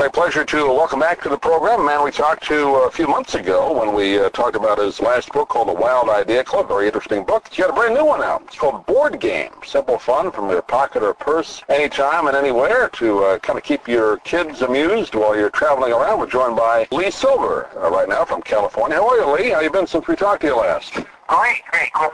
My pleasure to welcome back to the program a man we talked to a few months ago when we talked about his last book called The Wild Idea Club. Very interesting book. He's got a brand new one out. It's called Board Game. Simple fun from your pocket or purse anytime and anywhere to kind of keep your kids amused while you're traveling around. We're joined by Lee Silber right now from California. How are you, Lee? How you been since we talked to you last? Great.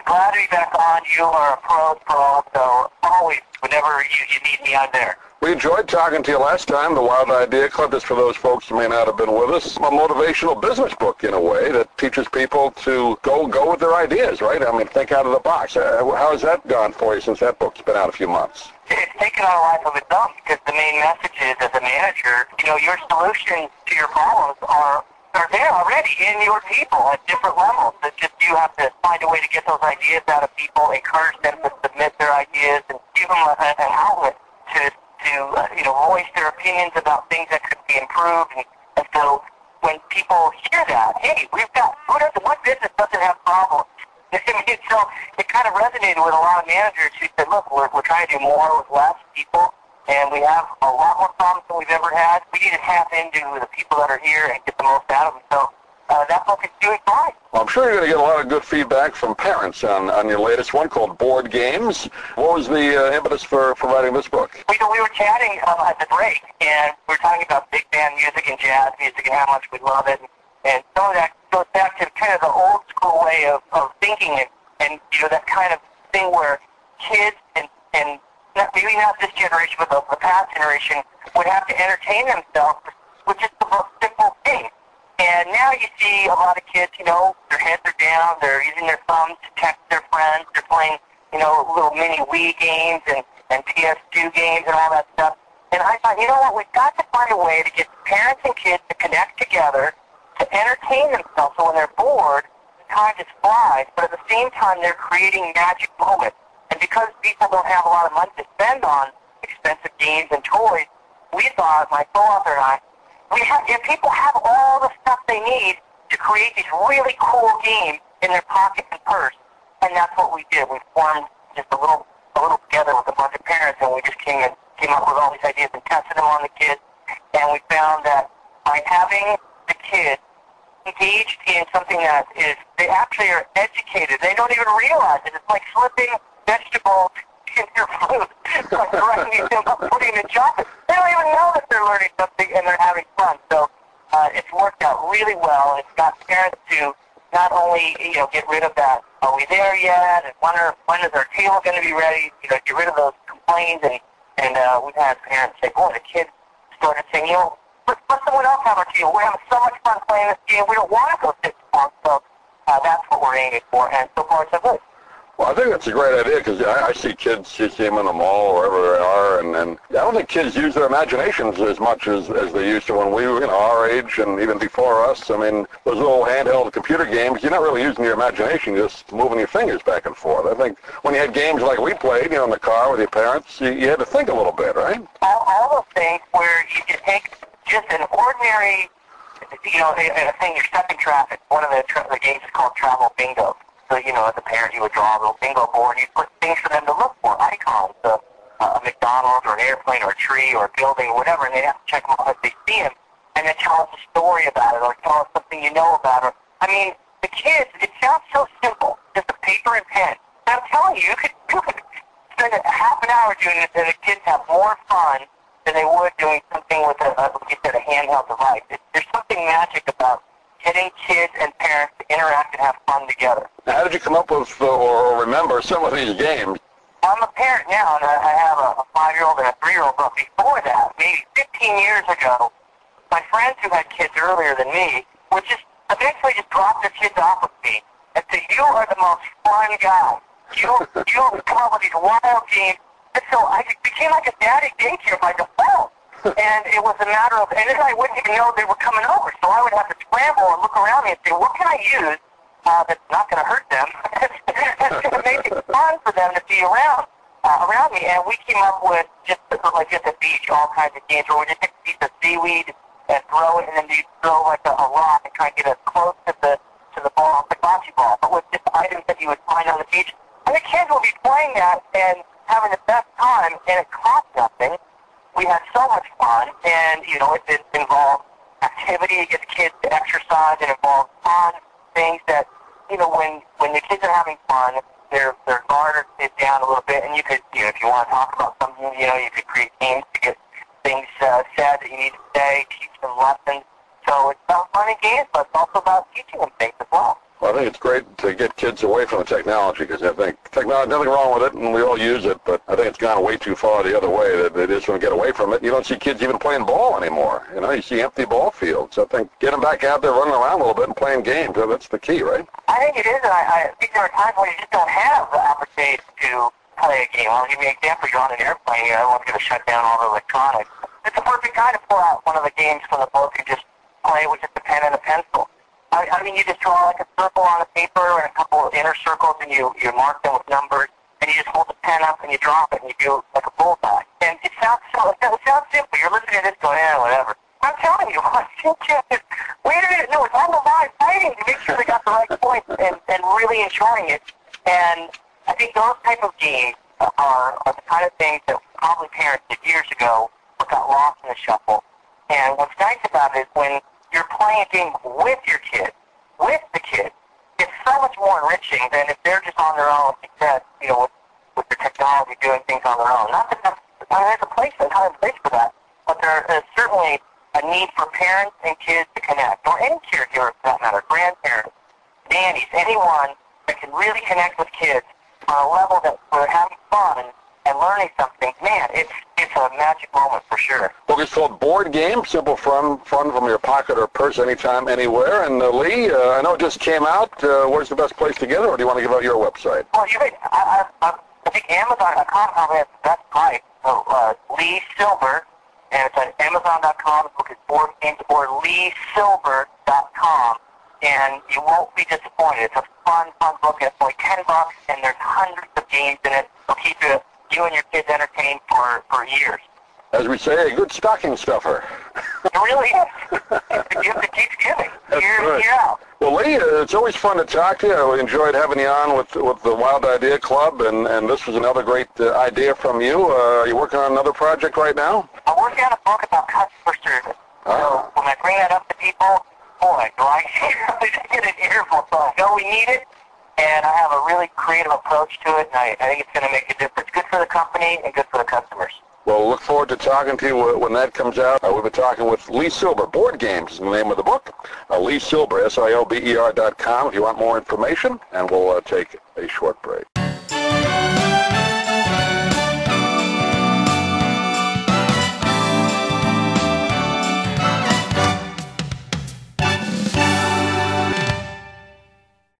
Glad to be back on. You are a pro, so always, whenever you need me, I'm there. We enjoyed talking to you last time. The Wild Idea Club, just for those folks who may not have been with us, a motivational business book in a way that teaches people to go with their ideas, right? I mean, think out of the box. How has that gone for you since that book's been out a few months? It's taken on a life of its own because the main message is, as a manager, your solutions to your problems are there already in your people at different levels. It's just you have to find a way to get those ideas out of people, encourage them to submit their ideas, and give them an outlet to voice their opinions about things that could be improved. And so when people hear that, hey, what business doesn't have problems? I mean, so it kind of resonated with a lot of managers who said, look, we're trying to do more with less people, and we have a lot more problems than we've ever had. We need to tap into the people that are here and get the most out of them. So that book is doing fine. Well, I'm sure you're going to get a lot of good feedback from parents on your latest one called Board Games. What was the impetus for writing this book? We were chatting at the break, and we were talking about big band music and jazz music and how much we love it. And some of that goes back to kind of the old school way of thinking and that kind of thing where kids and maybe not this generation, but the past generation would have to entertain themselves with just the most simple thing. And now you see a lot of kids, their heads are down, they're using their thumbs to text their friends, they're playing, little mini Wii games and PS2 games and all that stuff. And I thought, what, we've got to find a way to get parents and kids to connect together to entertain themselves so when they're bored, time just flies, but at the same time they're creating magic moments. And because people don't have a lot of money to spend on expensive games and toys, we thought, my co-author and I, if people have all the stuff they need to create these really cool games in their pocket and purse, and that's what we did. We formed just a little together with a bunch of parents, and we just came up with all these ideas and tested them on the kids, and we found that by having the kids engaged in something that is, they actually are educated. They don't even realize it. It's like slipping vegetables in your food, like grinding them up, putting them in chocolate. They don't even know that they're learning something and they're having fun. So it's worked out really well. It's got parents to not only get rid of that, are we there yet? And when is our table going to be ready? Get rid of those complaints. And we've had parents say, boy, the kids started saying, let someone else have our table. We're having so much fun playing this game. We don't want to go sit down. So that's what we're aiming for. And so far, so good. Well, I think that's a great idea because I see kids, you see them in the mall, wherever they are, and I don't think kids use their imaginations as much as they used to when we were, our age and even before us. I mean, those little handheld computer games, you're not really using your imagination, you're just moving your fingers back and forth. I think when you had games like we played, in the car with your parents, you had to think a little bit, right? All those things where you can take just an ordinary, a thing, you're stuck in traffic. One of the games is called Travel Bingo. So, as a parent, you would draw a little bingo board, and you'd put things for them to look for, icons, a McDonald's or an airplane or a tree or a building or whatever, and they'd have to check them out as they see them, and then tell us a story about it or tell us something you know about it. I mean, the kids, it sounds so simple, just a paper and pen. And I'm telling you, you could spend a half an hour doing this, and the kids have more fun than they would doing something with like you said, a handheld device. There's something magic about getting kids and parents to interact and have fun together. Now, how did you come up with or remember some of these games? I'm a parent now, and I have a 5-year-old and a 3-year-old, but before that, maybe 15 years ago, my friends who had kids earlier than me would just eventually just drop their kids off with me and say, you are the most fun guy. You come up with these wild games. And so I became like a daddy daycare by default. And it was a matter of, and then I wouldn't even know they were coming over. So I would have to scramble and look around me and say, what can I use that's not going to hurt them? That's going to make it fun for them to be around me. And we came up with just at the beach, all kinds of games where we just take a piece of seaweed and throw it, and then you throw like a rock and try to get it close to the ball, the bocce ball, but with just items that you would find on the beach. And the kids will be playing that and having the best time, and it costs nothing. we had so much fun, and, you know, it involved activity, it gets kids to exercise, it involves fun, things that, you know, when the kids are having fun, their guard is down a little bit, and you could, you know, if you want to talk about something, you know, you could create games to get things said that you need to say, teach them lessons. So it's about fun and games, but it's also about teaching them things as well. Well, I think it's great to get kids away from the technology, because I think technology, nothing wrong with it, and we all use it, but I think it's gone way too far the other way that it is when we get away from it. You don't see kids even playing ball anymore. You know, you see empty ball fields. I think get them back out there running around a little bit and playing games, that's the key, right? I think it is, and I think there are times when you just don't have the opportunity to play a game. I'll give you an example. You're on an airplane, you know, everyone's going to shut down all the electronics. It's a perfect time to pull out one of the games from the book and just play with just a pen and a pencil. I mean, you just draw like a circle on a paper and a couple of inner circles, and you mark them with numbers, and you just hold the pen up and you drop it, and you do like a bullseye. And it sounds simple. You're listening to this going, whatever. I'm telling you, wait a minute, no, it's on the line fighting to make sure they got the right point and really enjoying it. And I think those type of games are the kind of things that probably parents did years ago but got lost in the shuffle. And what's nice about it is when you're playing a game with your kid, with the kid, it's so much more enriching than if they're just on their own, like you know, with the technology doing things on their own. Not that there's a place, a time and place for that, but there is certainly a need for parents and kids to connect, or any caregiver for that matter, grandparents, nannies, anyone that can really connect with kids on a level that we're having fun and learning something. Man, it's a magic moment for sure. Book is called Board Game, Simple Fun from your pocket or purse anytime, anywhere. And Lee, I know it just came out. Where's the best place to get it, or do you want to give out your website? Well, I think Amazon.com probably has the best price. So, Lee Silber, and it's on Amazon.com. The book is Board Games, or LeeSilber.com. And you won't be disappointed. It's a fun book. It's only $10, and there's hundreds of games in it. It'll keep you and your kids entertained for years. As we say, a good stocking stuffer. It really is. It's a gift that keeps giving, year in, year out. Well, Lee, it's always fun to talk to you. I enjoyed having you on with the Wild Idea Club, and this was another great idea from you. Are you working on another project right now? I'm working on a book about customer service. So when I bring that up to people, boy, do I get an earful. So I know we need it, and I have a really creative approach to it, and I think it's going to make a difference. Good for the company and good for the customers. Well, look forward to talking to you when that comes out. We've been talking with Lee Silber. Board Games is the name of the book. Lee Silber, SILBER.com if you want more information, and we'll take a short break.